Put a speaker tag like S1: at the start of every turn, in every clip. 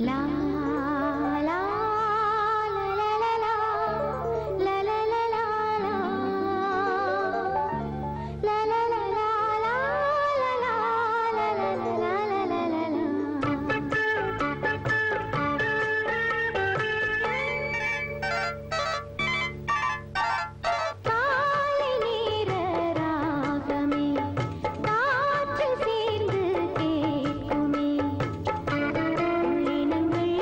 S1: லா லா லலலலா, லலலலலா, லலலலலா, லலலலலலலலலலலா. காலை நேர ராகமே காற்றில் சேர்ந்து கேட்குமே, உள்ளினங்கள்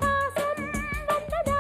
S1: பாசம் வந்ததா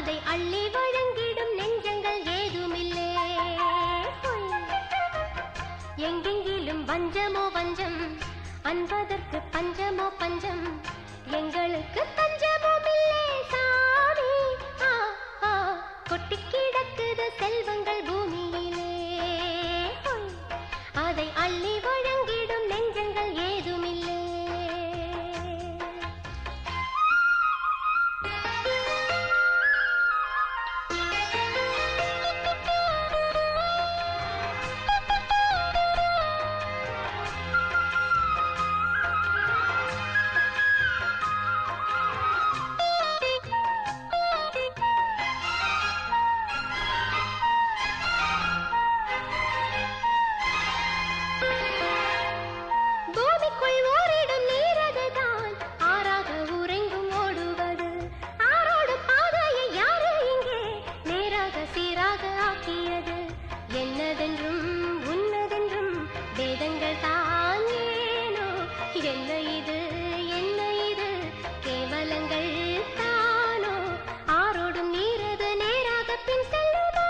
S1: அதை அள்ளி வழங்கிடும் நெஞ்சங்கள் ஏதுமில்லே. எங்கெங்கிலும் வஞ்சமோ வஞ்சம், அன்பதற்கு பஞ்சமோ பஞ்சம், எங்களுக்கு தஞ்சமும் இல்லே சாமி. கொட்டி கிடக்குது செல்வங்கள் பூமியிலே, அதை அள்ளி வழங்கிடும் நெஞ்சங்கள் ஏதுமில்லே. என்னதென்றும் உன்னதென்றும் வேதங்கள் தானேனோ, என்ன இது என்ன இது கேவலங்கள் தானோ, ஆரோடும் நீரது நேராக பின் செல்லுமா,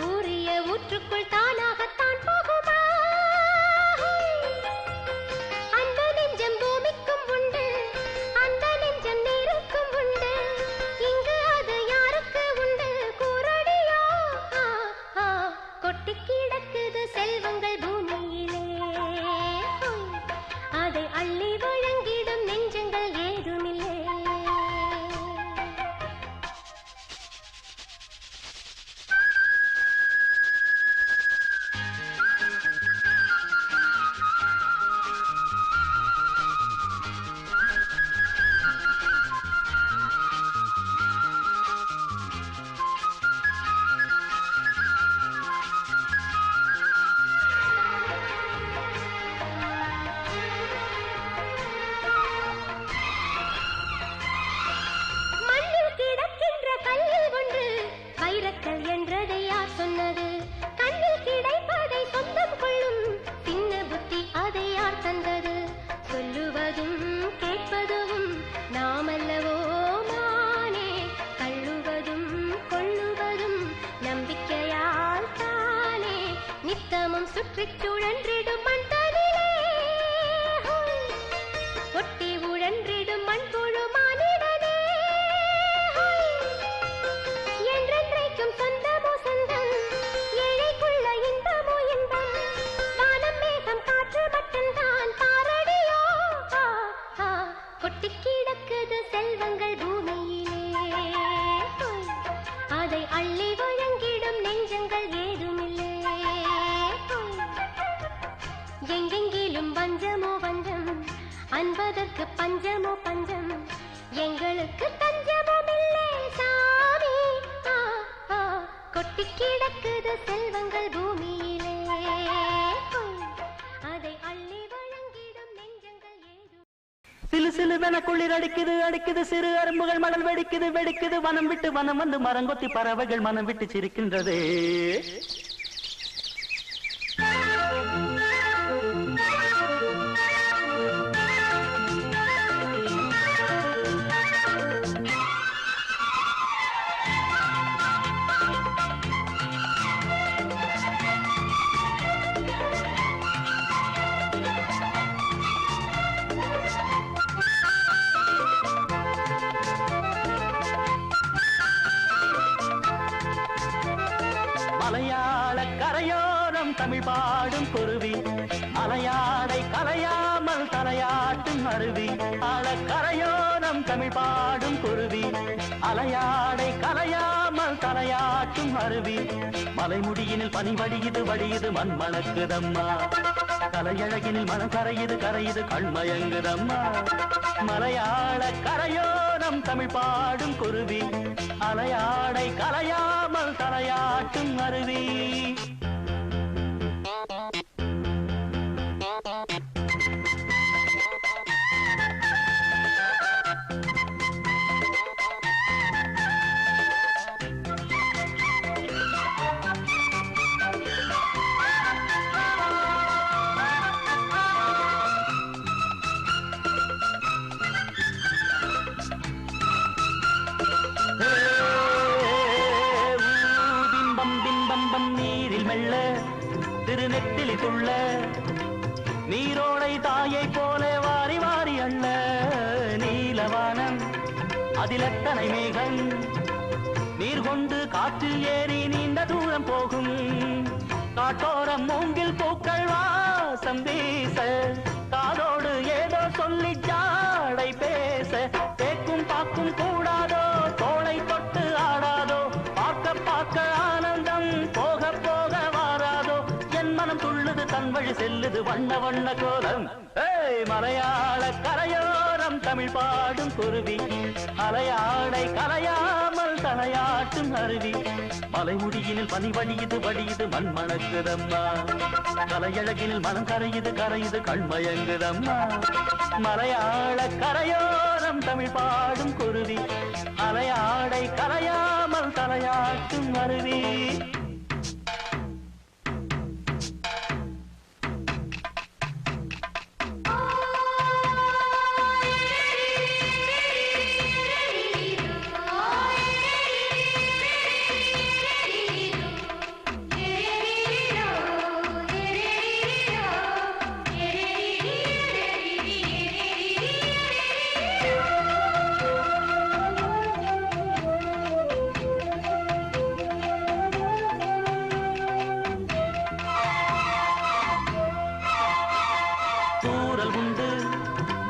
S1: ஊறிய ஊற்றுக்குள் தானாகத்தான் போகுமா, அந்த நெஞ்சம் பூமிக்கும் உண்டு, அந்த நெஞ்சம் நீருக்கும் உண்டு, இங்கு அது யாருக்கு உண்டு கூறடியோ. கொட்டி கிடக்குது செல்வங்கள் பூமியிலே, அதை அள்ளி வழங்கிடும் நெஞ்சங்கள் ஏதுமில்லை. வைரக்கல் என்றதை யார் சொன்னது, கண்ணில் கிடைப்பதை சொந்தம் கொள்ளும் சின்ன புத்தி அதை யார் தந்தது, சொல்லுவதும் கேட்பதும் நாமல்லவோ மானே, தள்ளுவதும் கொள்ளுவதும் நம்பிக்கையால் தானே, நித்தமும் சுற்றிச் சுழன்றிடும் மண் தனிலே, ஒட்டி உழன்றிடும் மண் புழு மானிடனே, சொந்தமோ சொந்தம், ஏழைக்குள்ள இன்பமோ இன்பம், வானம் மேகம் காற்று மட்டும்தான் பாரடியோ. கொட்டி கிடக்குது செல்வங்கள் பூமியிலே, அதை அள்ளி வழங்கிடும் நெஞ்சங்கள் ஏதுமில்லை. எங்கெங்கிலும் வஞ்சமோ வஞ்சம், அன்பதற்கு பஞ்சமோ பஞ்சம், எங்களுக்கு தஞ்சமும் இல்லை சாமி. கொட்டி கிடக்குது செல்வங்கள் பூமியிலே, அதை அள்ளி வழங்கிடும் நெஞ்சங்கள் ஏது.
S2: சிலு சிலுவென குளிர் அடிக்குது அடிக்குது, சிறு அரும்புகள் மணல் வெடிக்குது வெடிக்குது, வனம் விட்டு வனம் வந்து மரங்கொத்தி பறவைகள் மனம் விட்டு சிரிக்கின்றது. மலையாள கரையோரம் தமிழ் பாடும் குருவி, அலையாடை கலையாமல் தலையாட்டும் அருவி, ஆழக்கரையோரம் தமிழ் பாடும் குருவி, அலையாடை கலையாமல் தலையாட்டும் அருவி, மலைமுடியினில் பனி வடியுது வடியுது மண் மணக்குதம்மா, கலையழகினில் மனம் கரையுது கரையுது கண்மயங்குதம்மா, மலையாள கரையோரம் தமிழ் பாடும் குருவி, அலையாடை கலையாமல் தலையாட்டும் அருவி. சிறு நெத்திலி துள்ள நீரோடை தாயை போல வாரி வாரி அள்ள நீலவானம் அதில் எத்தனை மேகம் நீர் கொண்டு காற்றில் ஏறி நீண்ட தூரம் போகும் காட்டோரம் மூங்கில் பூக்கள் வாசம் வீச காதோடு ஏதோ சொல்லி ஜாடை பேச கேட்கும் பார்க்கும் கூடாதோ தோளை தொட்டு ஆடாதோ பார்க்க பார்க்க ஆனந்தம் போக போக வாராதோ என் மனம் துள்ளுது தன் வழி செல்லுது வண்ண வண்ண கோலம் ஏய் மலையாள கரையோரம் தமிழ் பாடும் குருவி அலையாடை கலையாமல் தலையாட்டும் அருவி மலைமுடியினில் பனி வழியுது வழியுது மண் மணக்குதம்மா கலையழகினில் மனம் கரையுது கரையுது கண்மயங்குதம்மா மலையாள கரையோரம் தமிழ் பாடும் குருவி அலையாடை கலையாமல் தலையாட்டும் அருவி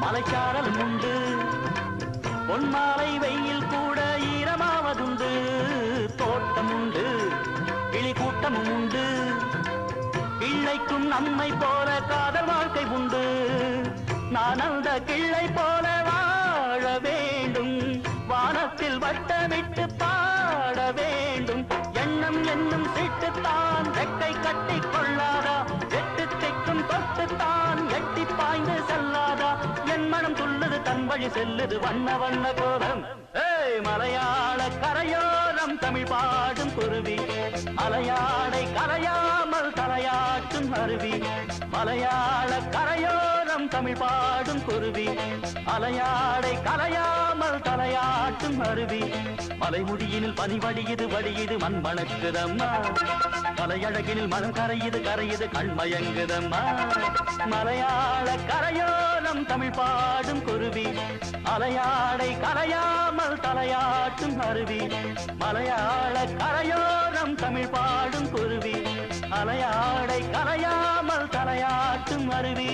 S2: மலைச்சாரல் உண்டு பொன்மாலை வெயில் கூட ஈரமாவதுண்டு தோட்டம் உண்டு கிளி கூட்டமும் உண்டு கிள்ளைக்கும் நம்மை போல காதல் வாழ்க்கை உண்டு நான் அந்த கிள்ளை போல வாழ வேண்டும் வானத்தில் வட்டமிட்டு பாட வேண்டும் எண்ணம் என்னும் சீட்டுத்தான் ரெக்கை கட்டி கொள்ளாதா எட்டு திக்கும் தொட்டுத்தான் எட்டி பாய்ந்து செல்லாதா என் மனம் துள்ளுது தன் வழி செல்லுது வண்ண வண்ண கோலம் ஏய் மலையாள கரையோரம் தமிழ் பாடும் குருவி அலையாடை கரையாமல் தலையாட்டும் அருவி மலையாள கரையோரம் தமிழ் பாடும் குருவி அலையாடை கலையாமல் தலையாட்டும் அருவி மலைமுடியினில் பனி வடியுது வடியுது மண் மணக்குதம்மா மலையழகினில் மனம் கரையுது கரையுது கண்மயங்குதம்மா மலையாள கரையோரம் தமிழ் பாடும் குருவி அலையாடை கலையாமல் தலையாட்டும் அருவி மலையாள கரையோரம் தமிழ் பாடும் குருவி அலையாடை கலையாமல் தலையாட்டும் அருவி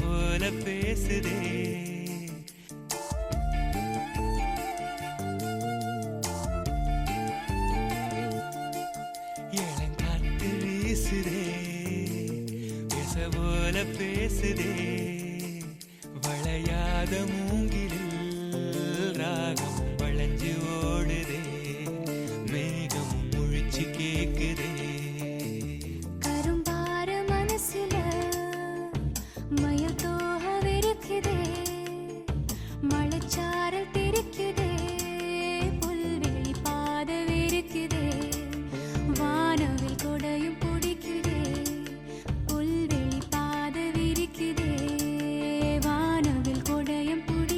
S3: போல பேசுதே இளங்காத்து வீசுதே பேச போல பேசுதே வளையாத மூங்கிலில் ராகம் வளைஞ்சு ஓடுதே மேகம் முழிச்சு கேக்குதே
S1: மலைச்சாரல் தெரிக்குதே புல்வெளி பாத விரிக்குதே வானவில் கொடையும் பிடிக்குதே புல்வெளி பாத விரிக்குதே வானவில் கொடையும் பிடிக்குதே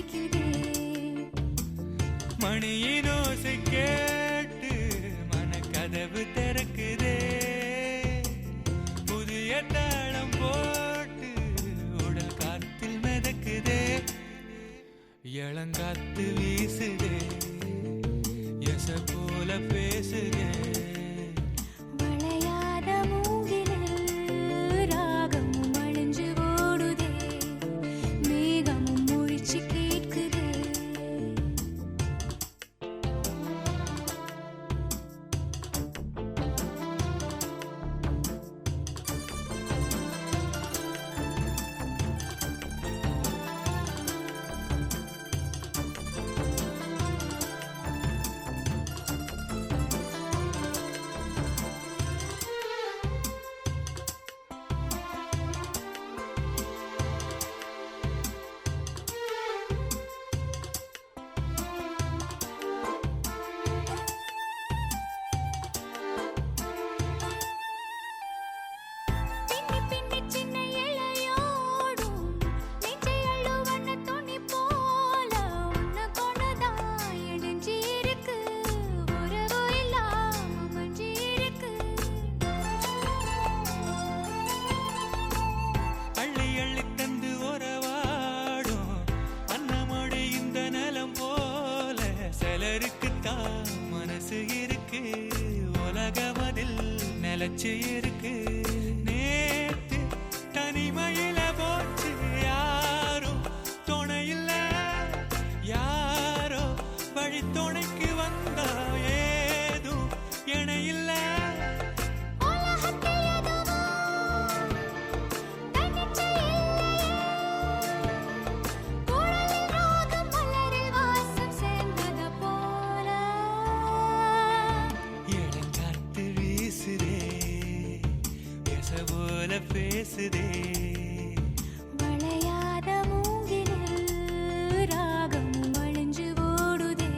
S3: நிலச்சி இருக்கு நேத்து தனிமையில போச்சு யாரும் துணையில்ல யாரோ வழி துணைக்கு வந்தா ஏதும் இணையில்ல போல பேசுதே
S1: வளையாத மூங்கிலில் ராகம் வளைஞ்சு ஓடுதே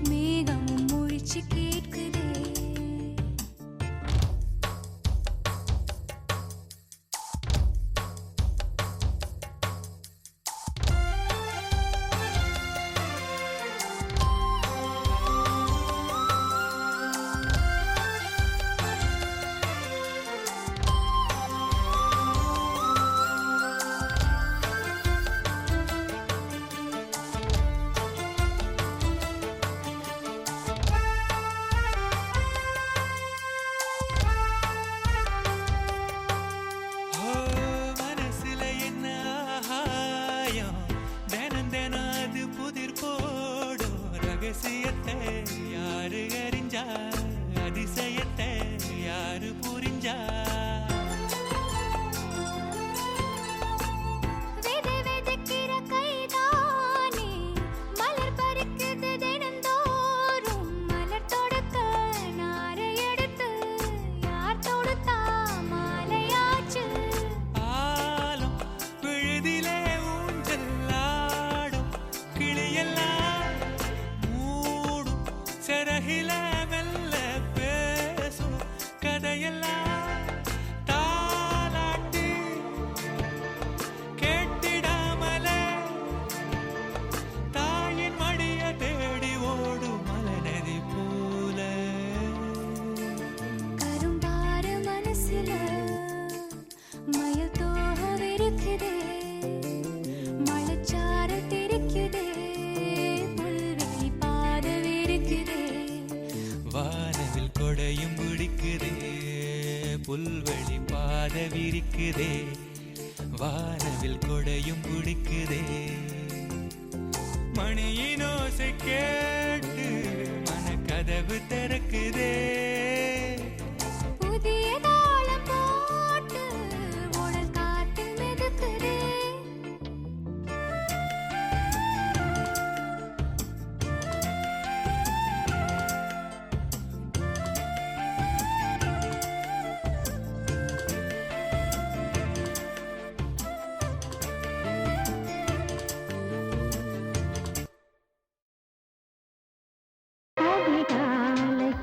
S1: மேகம் முழிச்சு கேட்குதே
S3: ரகசியத்தை யாரு அறிஞ்சா அதிசயத்தை யாரு புரிஞ்சா
S1: வெதைக்கிற கைதானே மலர் பறிக்குது தினந்தோறும் மலர் தொடுக்க நாரை எடுத்து யார் தொடுத்தா மாலையாச்சு
S3: ஆலம் விழுதிலே ஊஞ்சலாடும் கிளியெல்லாம் சரகில மெல்ல பேசும் கதையெல்லாம் தாலாட்டி கேட்டிடாமலே தாயின் மடிய தேடி ஓடும் மலநதி போல
S1: கரும்பாறு மனசுல மயில் தோகவிருக்குதே மழைச்சாறு தெரிக்குதே புல்வெளி பாதவிருக்குதே
S3: வானவில் கொடையும் பிடிக்குதே புல்வெளி பாத விரிக்குதே வானவில் கொடையும் பிடிக்குதே மணியின் ஓசை கேட்டு மனக்கதவு திறக்குதே
S1: புதிய தாளம் போட்டு உடல் காற்றில் மிதக்குதே அதிகாலை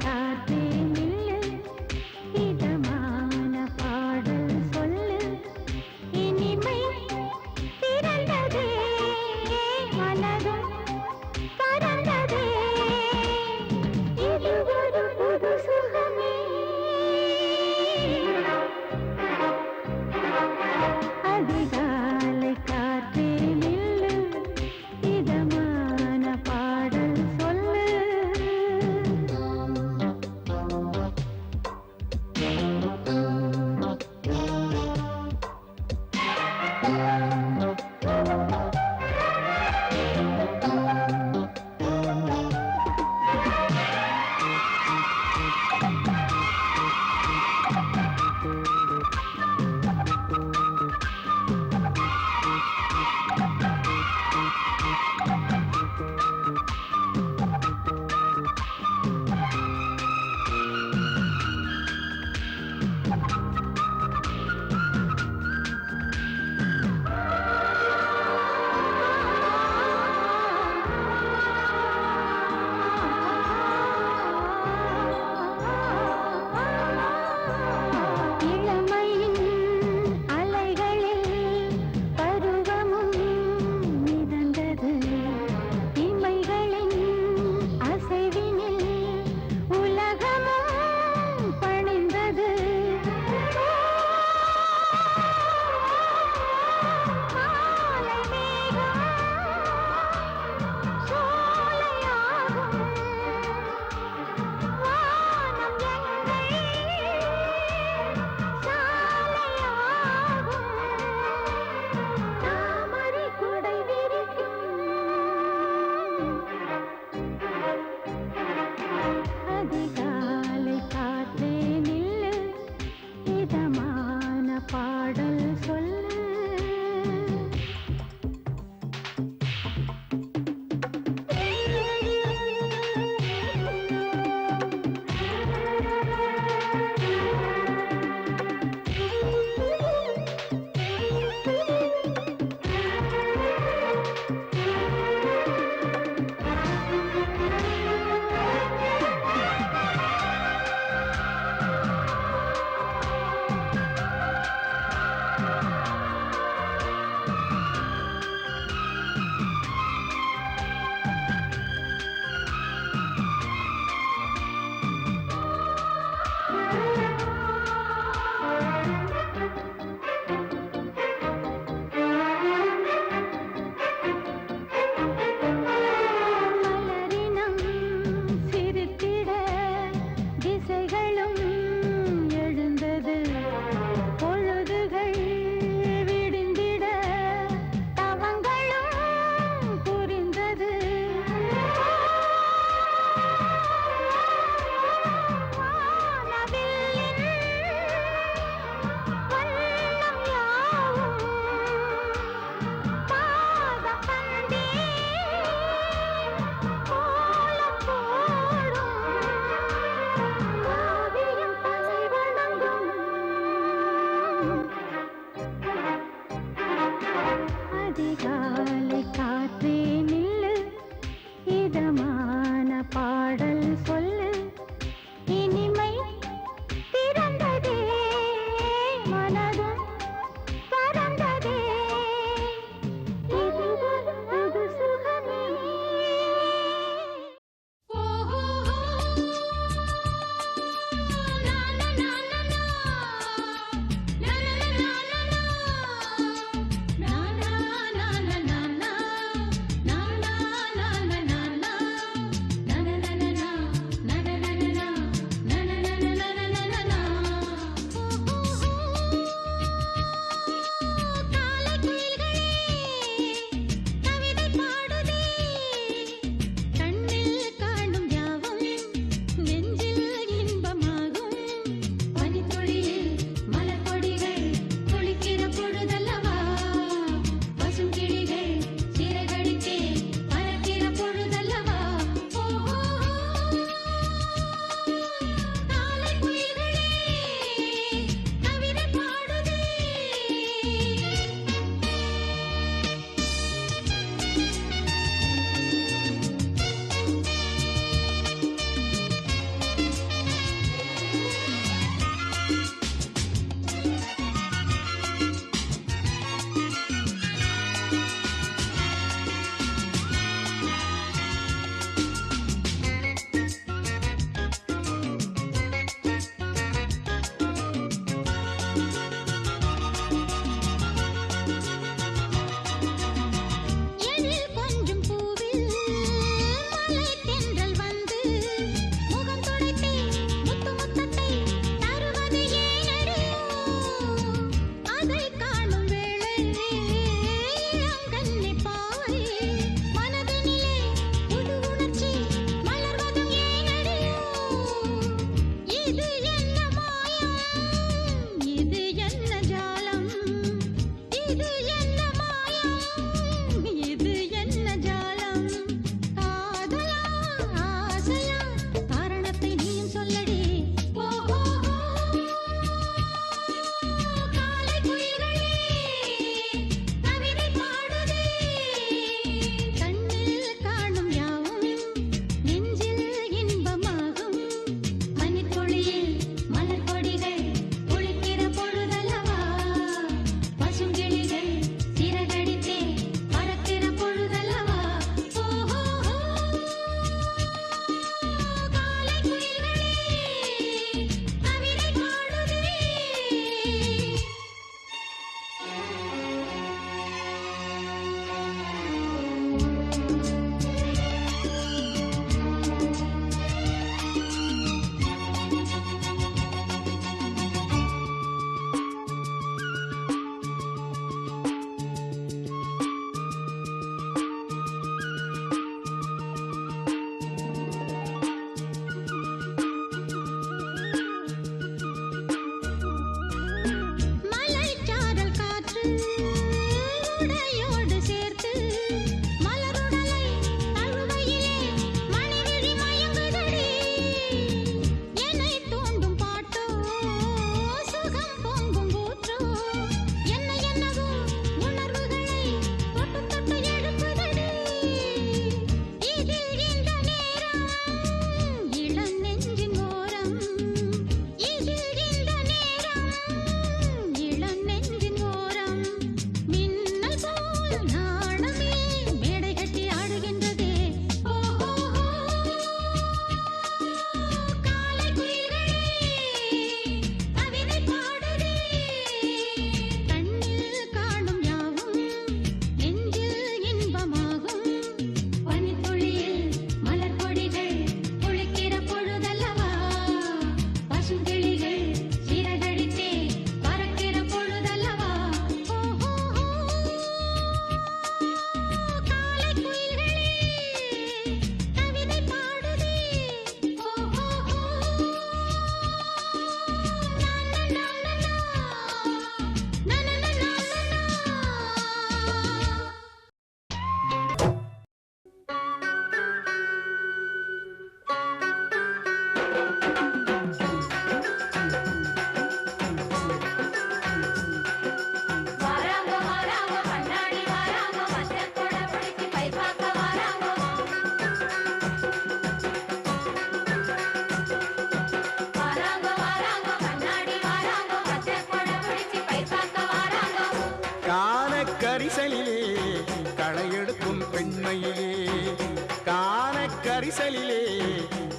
S4: பரிசலிலே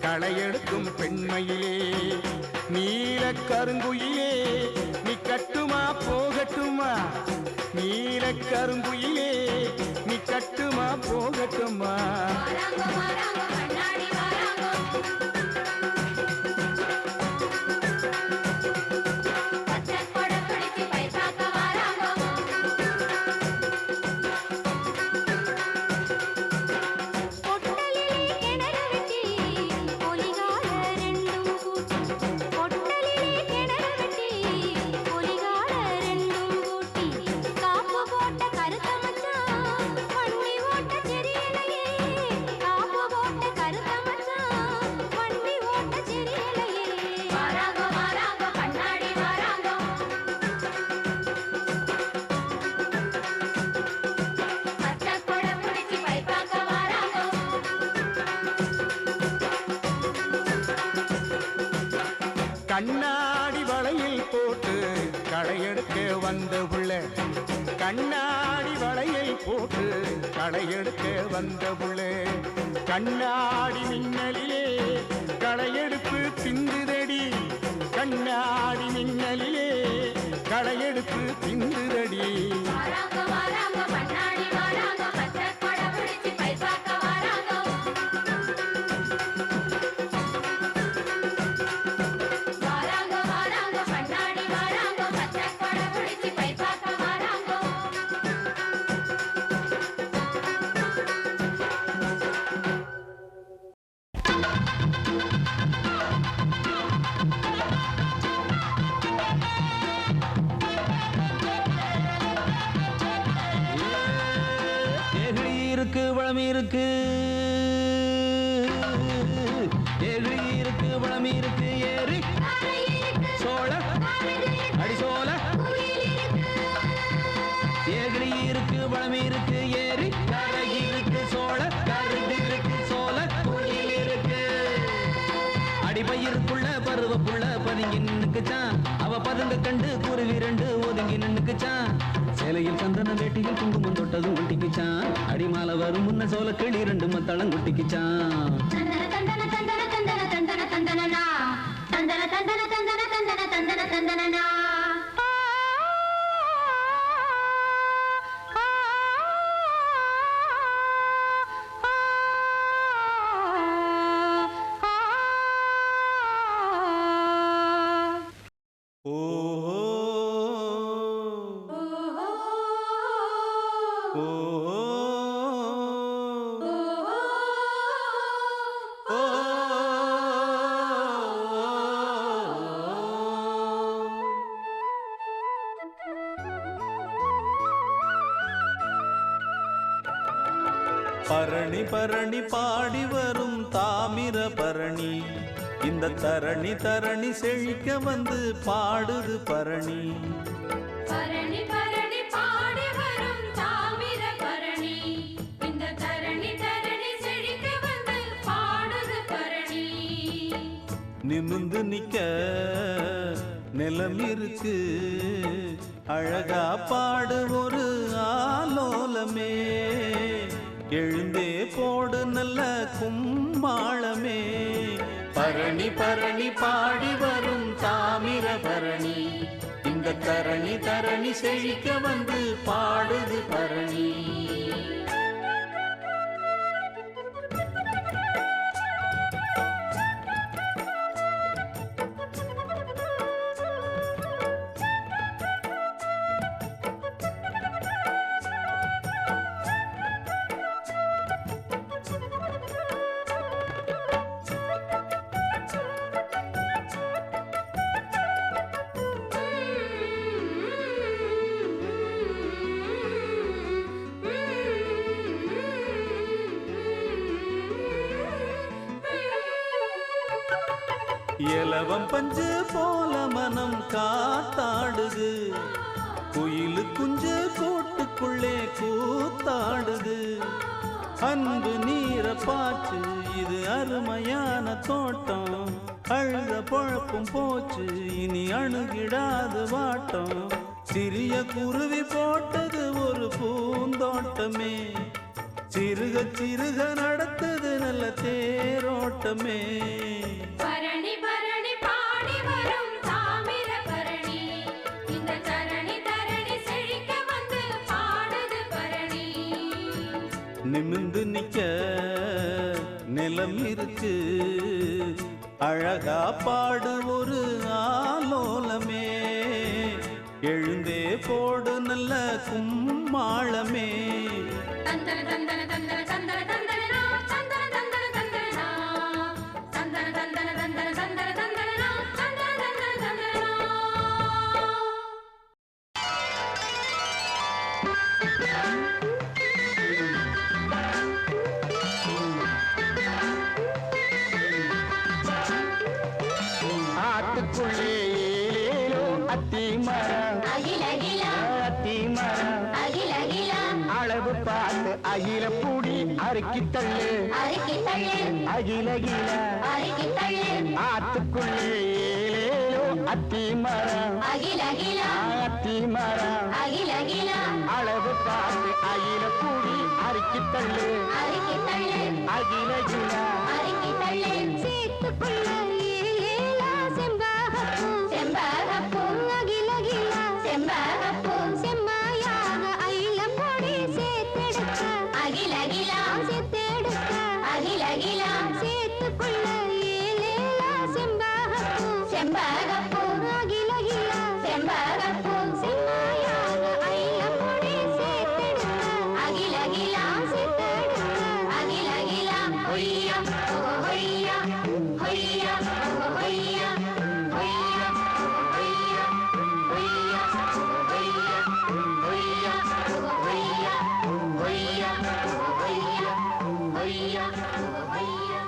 S4: களையெடுக்கும் பெண்மையிலே நீல கருங்குயிலே நீ கட்டுமா போகட்டுமா நீல கருங்குயிலே நீ கட்டுமா போகட்டுமா கண்ணாடி வளையில் போட்டு களையெடுக்க வந்த புள்ள கண்ணாடி வளையில் போட்டு களையெடுக்க வந்த புள்ள கண்ணாடி மின்னலிலே களையெடுப்பு பிந்துதடி கண்ணாடி மின்னலிலே களையெடுப்பு பிந்துதடி
S5: வளம் இருக்கு ஏழு இருக்கு வளம் இருக்கு ஏறி சோழ அடிசோல ஏழு இருக்கு வளம் இருக்கு ஏறி கரை இருக்கு சோழ கருது இருக்கு சோழ குயில் இருக்கு அடிபயிருக்குள்ள பருவப்புள்ள பதுங்கி நின்னுக்குச்சான் அவ பதுங்க கண்டு குருவி ரெண்டு ஒதுங்கி நின்னுக்குச்சான் சேலையில் சந்தன வேட்டியில் குங்குமம் தொட்டதும் ஒட்டிக்குச்சான் அடிமால வரும் முன்ன சோல கிளி ரெண்டு மத்தளம் குட்டிக்குச்சான்
S3: பரணி பரணி பாடி வரும் தாமிர பரணி இந்த தரணி தரணி செழிக்க வந்து பாடுது பரணி
S1: பரணி பரணி பாடி வரும் தாமிர பரணி இந்த தரணி தரணி செழிக்க வந்து பாடுது பரணி
S3: நிமிந்து நிக்க நிலம் இருக்கு அழகா பாடு ஒரு ஆலோலமே எழுந்தே போடு நல்ல கும்மாளமே பரணி பரணி பாடி வரும் தாமிர பரணி இந்த தரணி தரணி செழிக்க வந்து பாடுது பரணி இலவம் பஞ்சு போல மனம் காத்தாடுது குயிலு குஞ்சு கூட்டுக்குள்ளே கூத்தாடுது அன்பு நீர பாச்சு இது அருமையான தோட்டம் அழுத பொழப்பும் போச்சு இனி அணுகிடாது வாட்டம் சிறிய குருவி போட்டது ஒரு பூந்தோட்டமே
S5: சிறுக சிறுக நடத்தது நல்ல தேரோட்டமே.
S1: பரணி பரணி பாடி வரும் தாமிர பரணி, இந்த தரணி தரணி செழிக்க வந்து பாடுது பரணி.
S5: நிமிந்து நிக்க நிலம் இருக்கு, அழகா பாடு ஒரு ஆலோலமே. எழுந்தே போடு நல்ல கும்மாளமே.
S1: தந்தன தந்தன தந்தன தந்தன தந்தனா, தந்தன தந்தன தந்தனா, தந்தன தந்தன தந்தன தந்தன தந்தனா, தந்தன தந்தன தந்தனா.
S4: ஆத்துக்குள்ளே ஏலேலோ அத்தி மரம்,
S1: அகில அகில
S4: அத்தி மரம்,
S1: அகில அகில
S4: அளவு பார்த்து அகில பூடி அறுக்கி தள்ளு,
S1: அறுக்கி தள்ளு,
S4: அகில அகில.
S1: அறுக்கி தள்ளு.
S4: ஆத்துக்குள்ளே ஏலேலோ அத்தி மரம்,
S1: அகில அகில
S4: அத்தி மரம்,
S1: அகில அகில
S4: அளவு பார்த்து அகில பூடி அறுக்கி தள்ளு,
S1: அறுக்கி தள்ளு,
S4: அகில அகில.
S1: அறுக்கி தள்ளு. சேத்துக்குள்ள ஏலேலா செம்பகப்பூ, செம்பகப்பூ அகில அகில செம்பகப்பூ. செம்மாயாக அயிலம் பொடி சேர்த்தெடுக்க, அகில அகில சேர்த்தெடுக்க, அகில அகில. சேத்துக்குள்ள ஏலேலா செம்பகப்பூ, செம்பகப்பூ அகில அகில செம்பகப்பூ. செம்மாயாக அயிலம் பொடி சேர்த்தெடுக்க, அகில அகில சேர்த்தெடுக்க, அகில அகில. ஹொய்யா ஓ ஹொய்யா, ஹொய்யா ஓ ஹொய்யா, ஹொய்யா ஹொய்யா, ஹொய்யா ஹொய்யா, ஹொய்யா ஹொய்யா, ஹொய்யா ஹொய்யா, ஹொய்யா ஹொய்யா.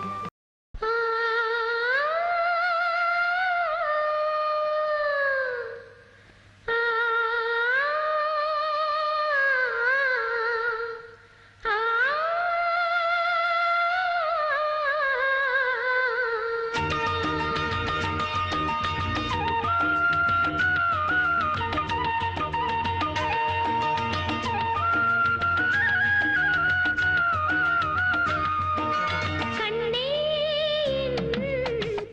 S1: கண்ணே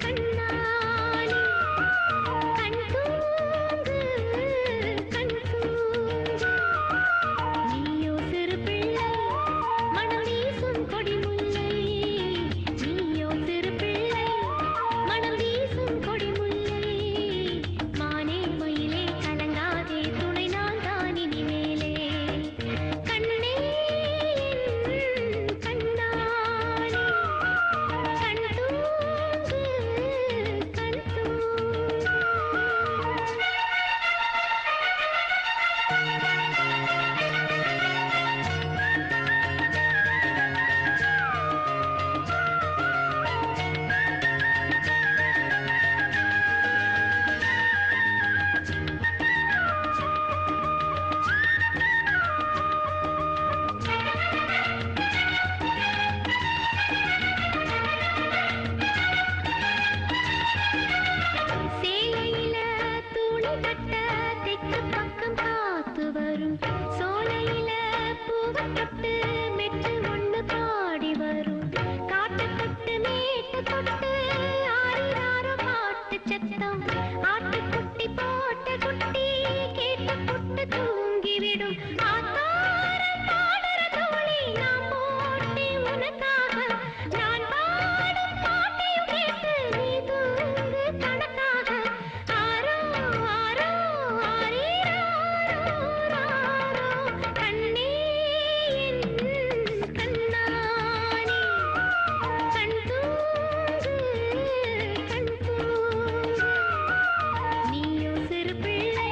S1: கண்ணானே கண் தூங்கு கண் தூங்கு. நீயோ சிறு பிள்ளை மனம் வீசும் கொடிமுல்லை, நீயோ சிறு பிள்ளை மனம் வீசும் கொடிமுல்லை. மானே மயிலே கலங்காதே துணை நான் தான் இனிமேலே. கண்ணே கண்ணானே கண் தூங்கு கண் தூங்கு. சேலையில தூணி கட்ட தெற்கு பக்கம் காத்து வரும், சோலையில பூவை தொட்டு மெட்டு ஒண்ணு பாடி வரும். காட்டு தொட்டு மேட்டு தொட்டு ஆறிராரோ பாட்டு சத்தம், ஆட்டுக்குட்டி போட்ட குட்டி கேட்டு புட்டு தூங்கிவிடும். ஆத்தாரம் பாடுற தோழி நான் போட்டி உனக்காக, நான் பாடும் பாட்டையும் கேட்டு நீ தூங்கு கணக்காக. ஆரோ ஆரோ ஆரீராரோ ராரோ. கண்ணே கண்ணானே கண் தூங்கு கண் தூங்கு. நீயோ சிறு பிள்ளை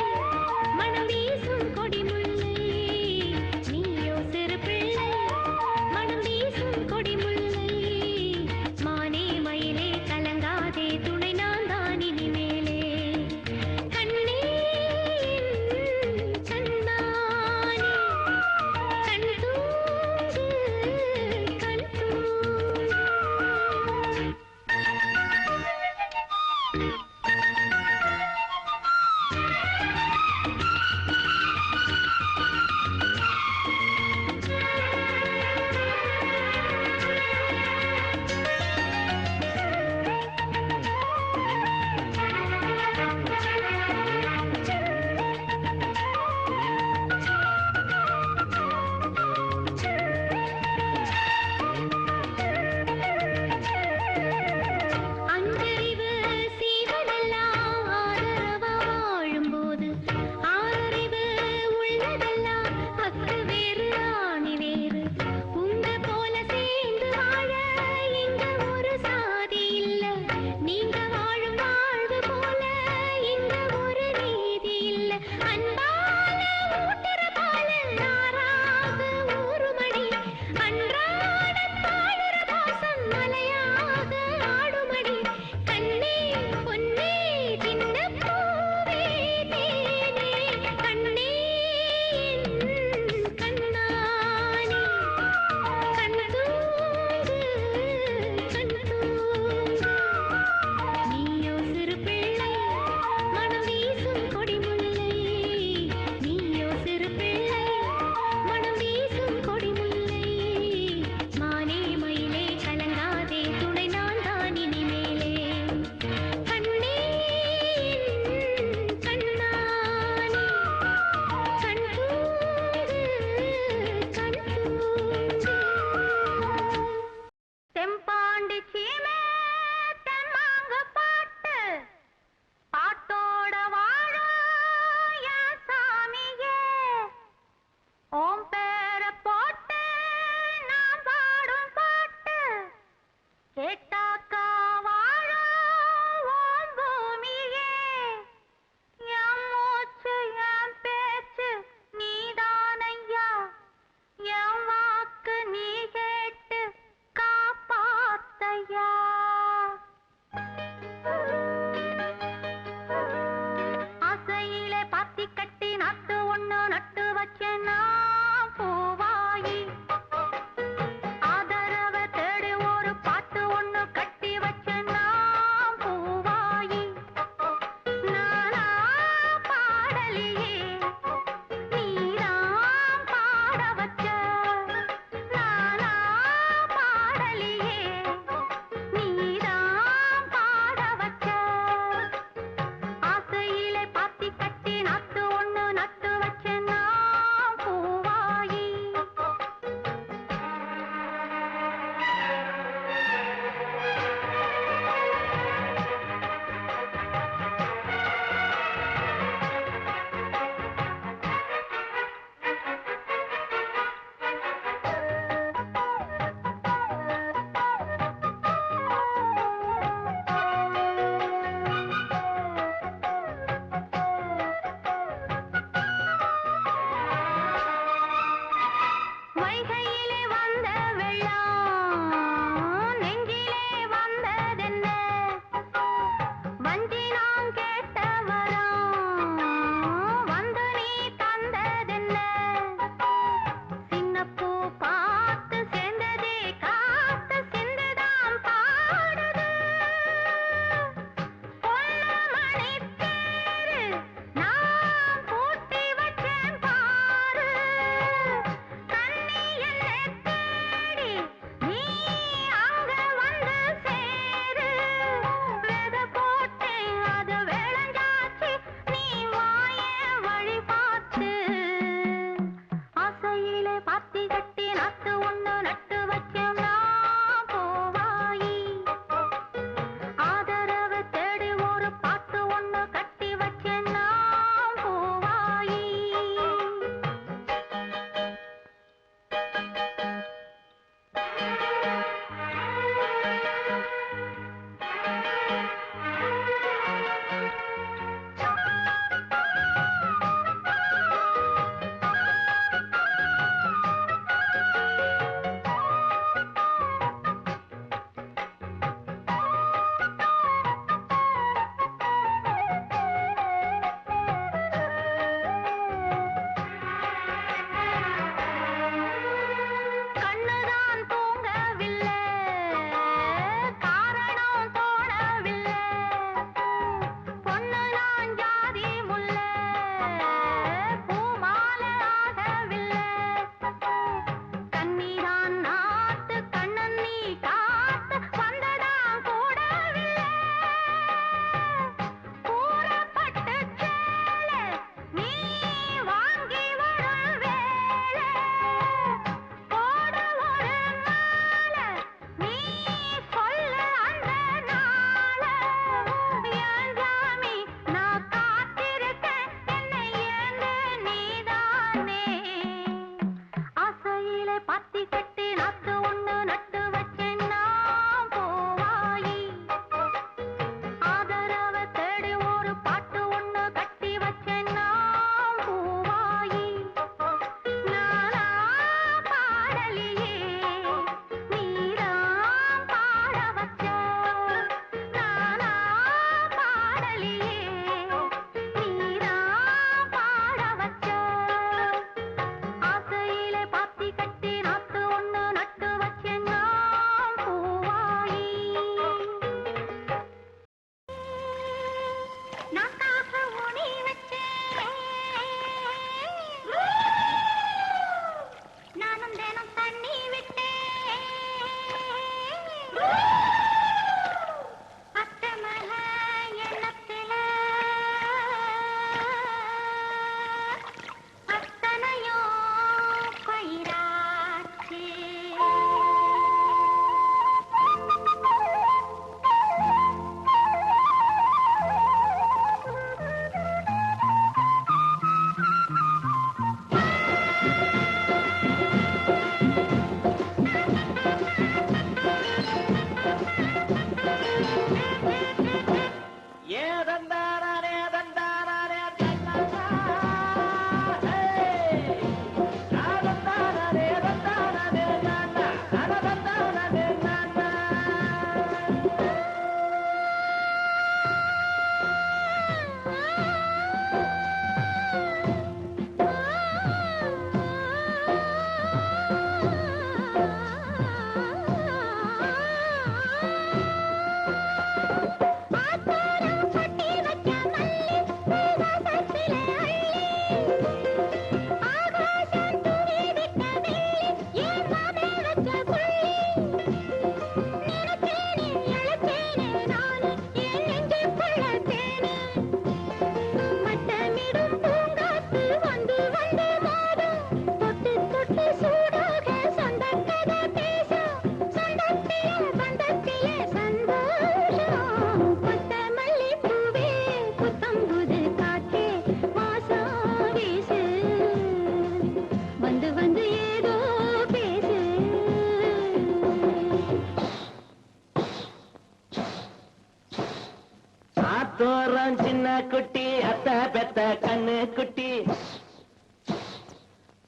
S2: குட்டி அத்த பெத்த கண்ணு குட்டி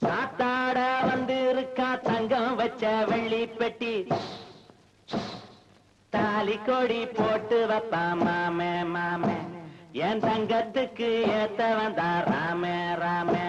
S2: காத்தாட வந்து இருக்கா தங்கம் வச்ச வெள்ளி பெட்டி தாலி கொடி போட்டு வைப்பா மாமே மாமே என் தங்கத்துக்கு ஏத்த வந்தா ராமே ராமே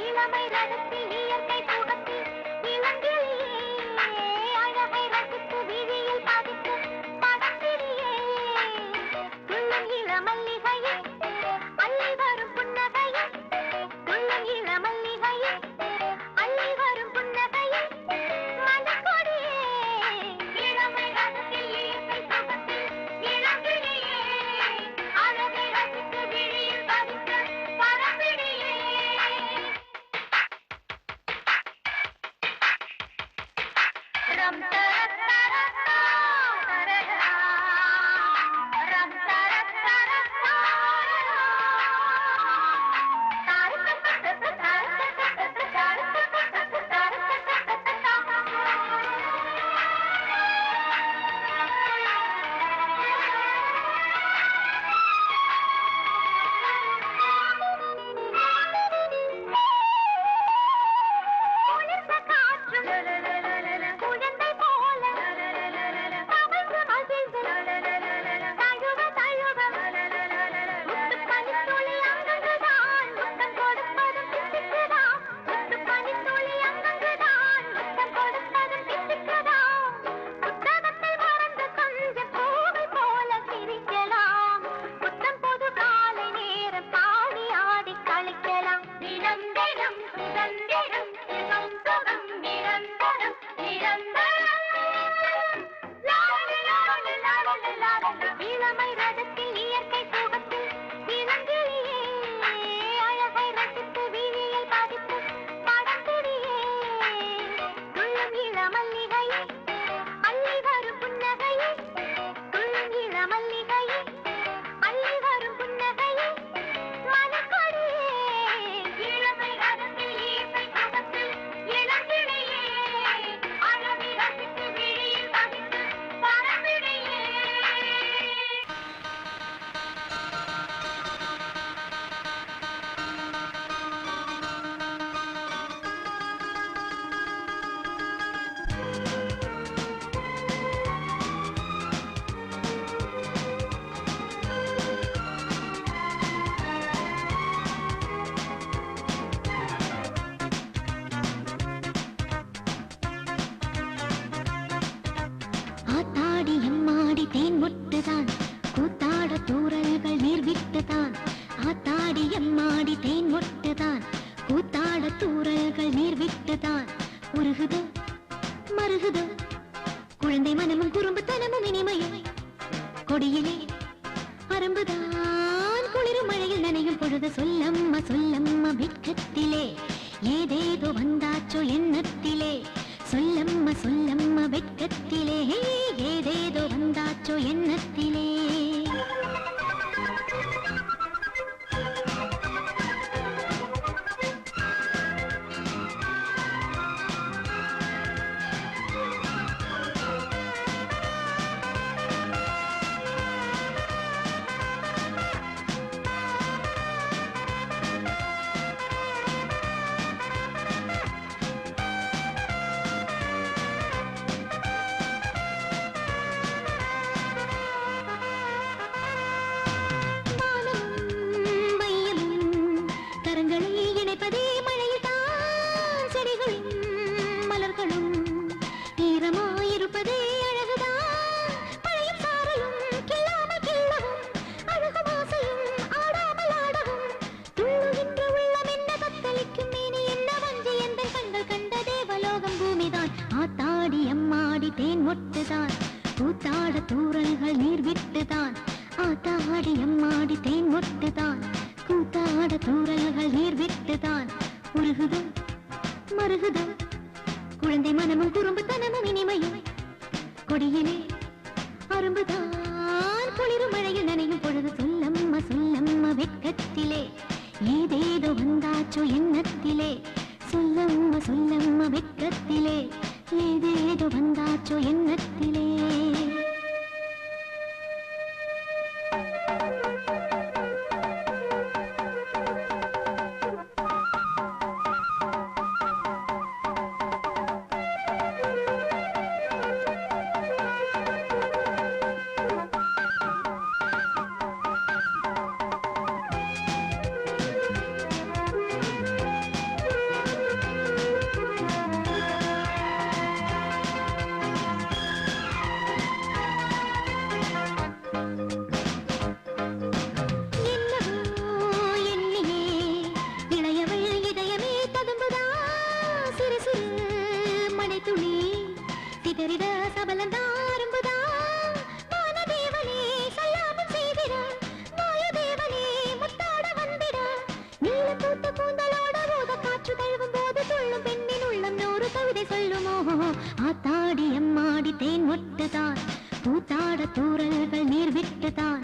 S1: இளமை ரகத்தில்
S6: கவிதை சொல்லுமோ ஆத்தாடி அம்மாடி தேன் ஒட்டுதான் கூத்தாட தூரல்கள் நீர் விட்டுதான்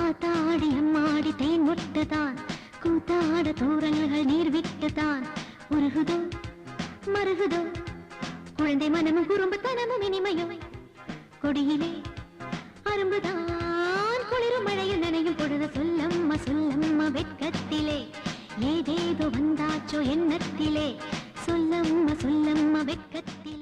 S6: ஆத்தாடி அம்மாடி தேன் ஒட்டுதான் கூத்தாட தூரல்கள் நீர் விட்டுதான் உருகுதோ மருகுதோ குழந்தை மனமும் குறும்புத்தனமும் இனிமையும் கொடியிலே அரும்புதான் குளிரும் மழையில் நனையும் பொழுது சொல்லம்மா சொல்லம்மா வெட்கத்திலே ஏதேதோ வந்தாச்சோ எண்ணத்திலே சொல்லம்மா சொல்லம்மா வெட்கத்திலே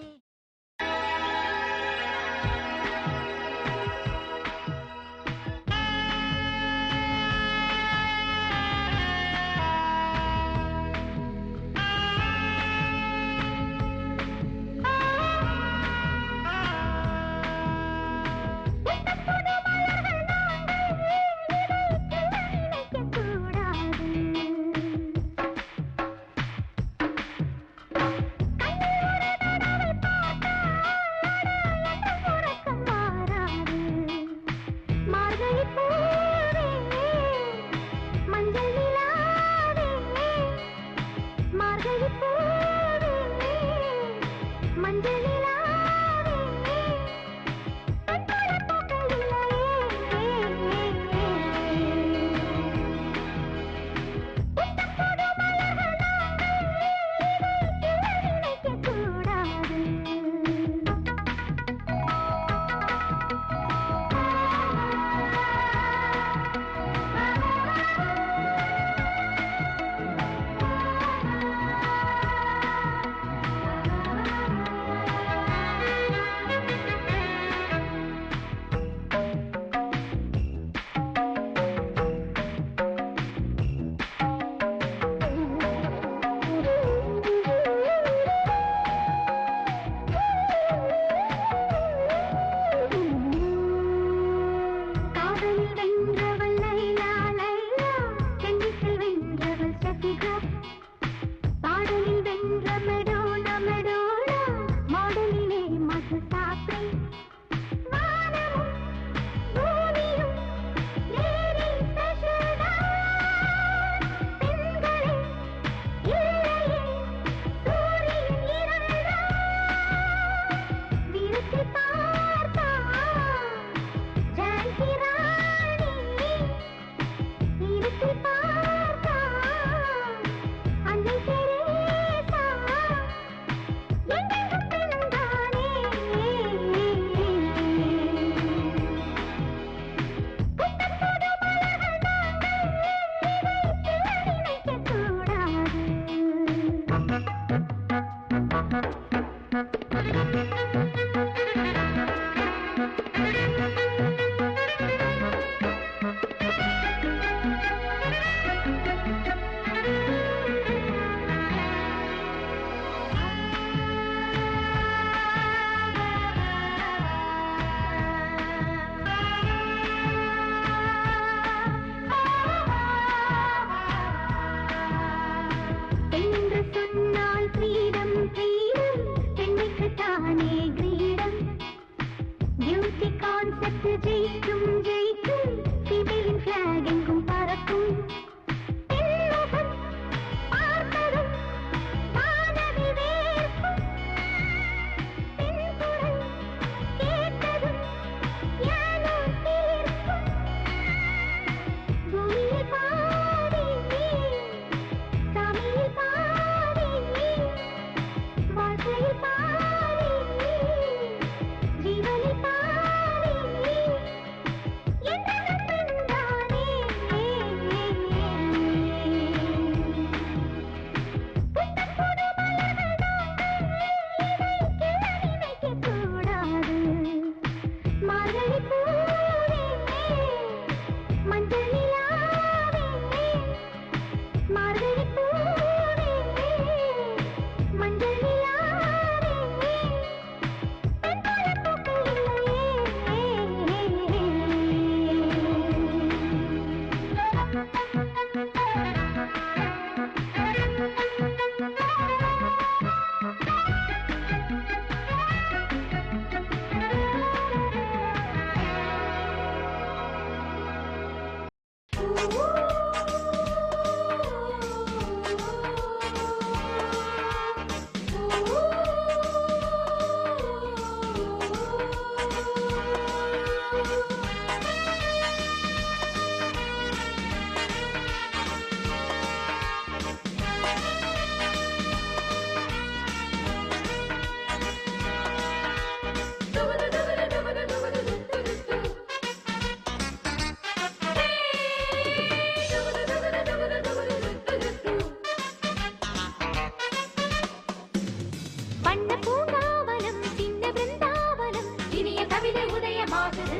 S6: வண்ண பூங்காவனம் சின்ன பிருந்தாவனம் இனிய கவிதை உதயமாகுது.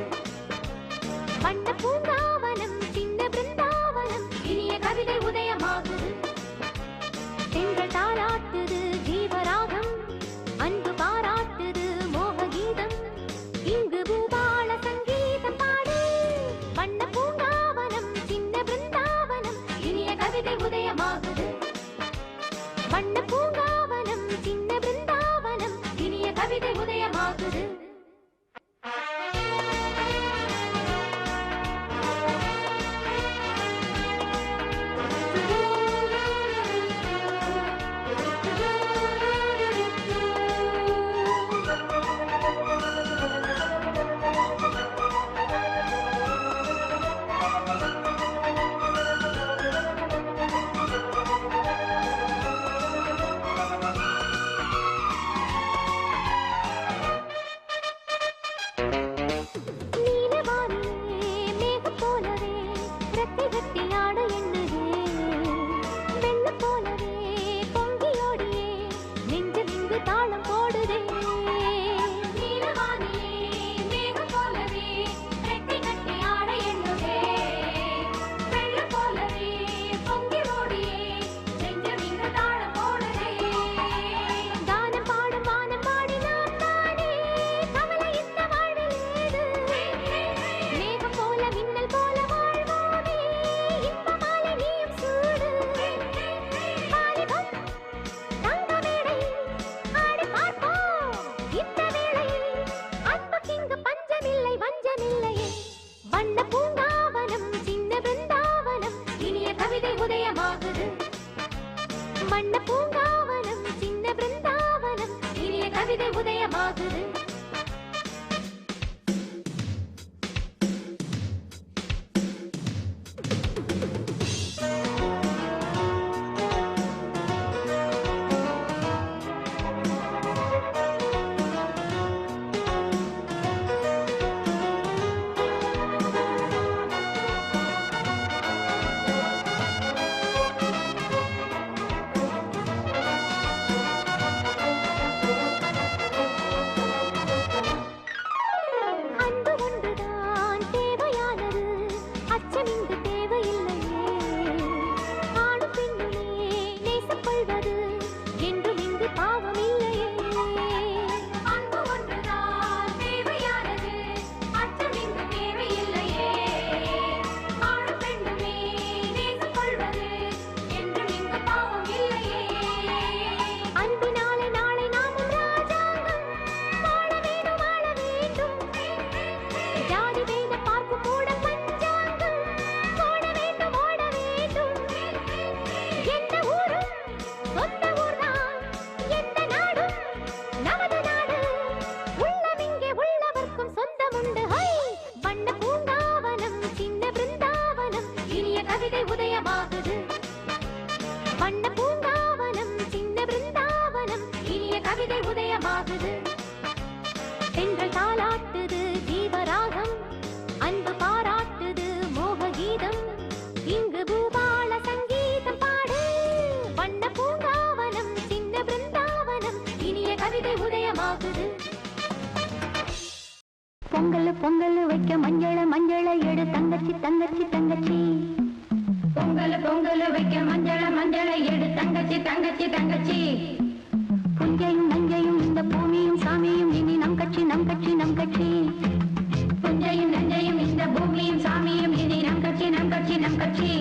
S6: வண்ண பூங்காவனம் சின்ன பிருந்தாவனம் இனிய கவிதை உதயமாகுது. பெண்கள் தாராட்டுது ஜீவராகம், அன்பு பாராட்டுது மோக கீதம், இங்கு பூபால சங்கீதம் பாடு. வண்ண பூங்காவனம் சின்ன பிருந்தாவனம் இனிய கவிதை உதயமாகுது. வண்ண பூங்காவனம் சின்ன பிருந்தாவனம் இனிய கவிதை உதயமாகுது. வண்ண பூங்காவனம் சின்ன பிருந்தாவனம் இனிய கவிதை உதயமாகுது. பெண்கள் தாலாட்டுது ஜீவராகம், அன்பு பாராட்டுது மோக கீதம், இங்கு பூபால சங்கீதம் பாடு. வண்ண பூங்காவனம் சின்ன பிருந்தாவனம் இனிய கவிதை உதயமாகுது. பொங்கல் பொங்கல் வைக்க மஞ்சள மஞ்சள எடு தங்கச்சி தங்கச்சி தங்கச்சி. பொங்கல் பொங்கல் வைக்க மஞ்சள மஞ்சள எடு தங்கச்சி தங்கச்சி தங்கச்சி. புஞ்சையும் நஞ்சையும் இந்த பூமியும் சாமியும் இனி நம் கட்சி நம் கட்சி நம் கட்சி. புஞ்சையும் நஞ்சையும் இந்த பூமியும் சாமியும் இனி நம் கட்சி நம் கட்சி நம் கட்சி.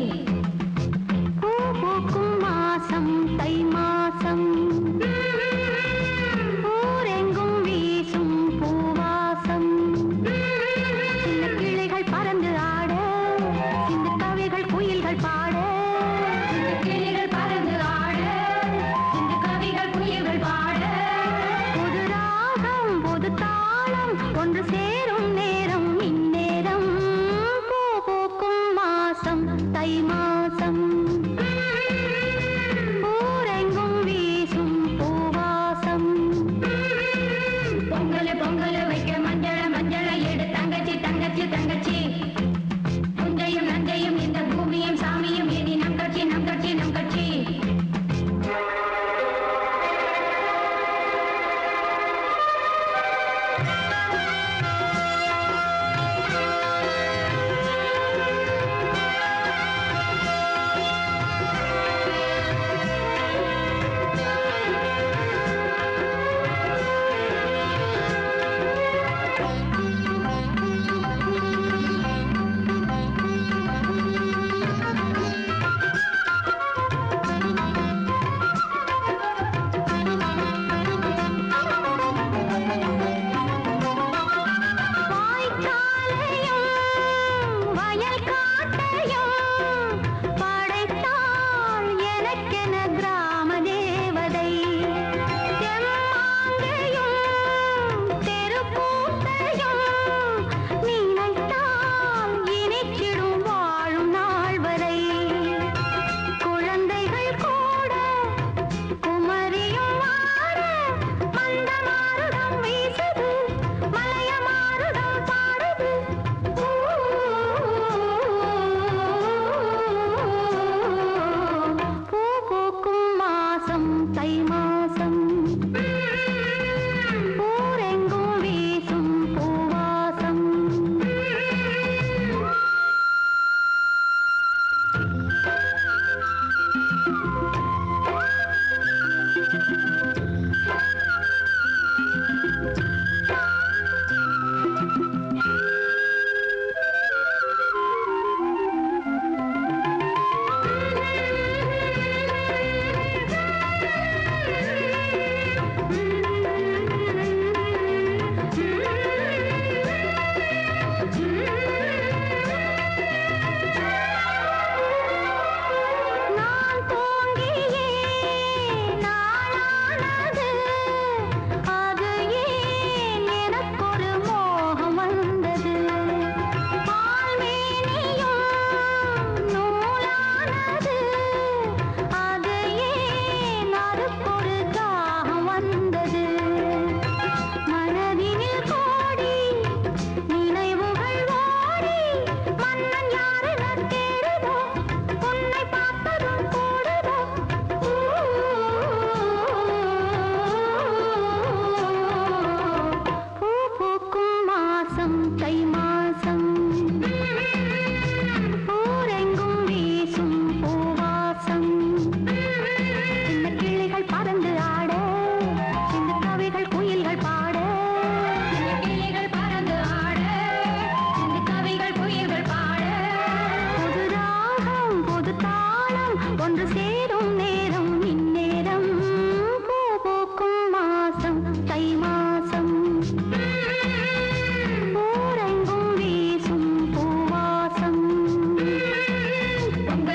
S6: பூ பூக்கும் மாசம் தை மாசம், ஊரெங்கும் வீசும் பூவாசம். சின்ன கிளைகள் பறந்து ஆட, சின்ன கவிகள் குயில்கள் பாட. சின்ன கிளைகள் பறந்து ஆட, சின்ன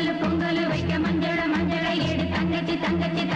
S6: பொங்கல் பொங்கல் வைக்க மஞ்சள மஞ்சள எடு தங்கச்சி தங்கச்சி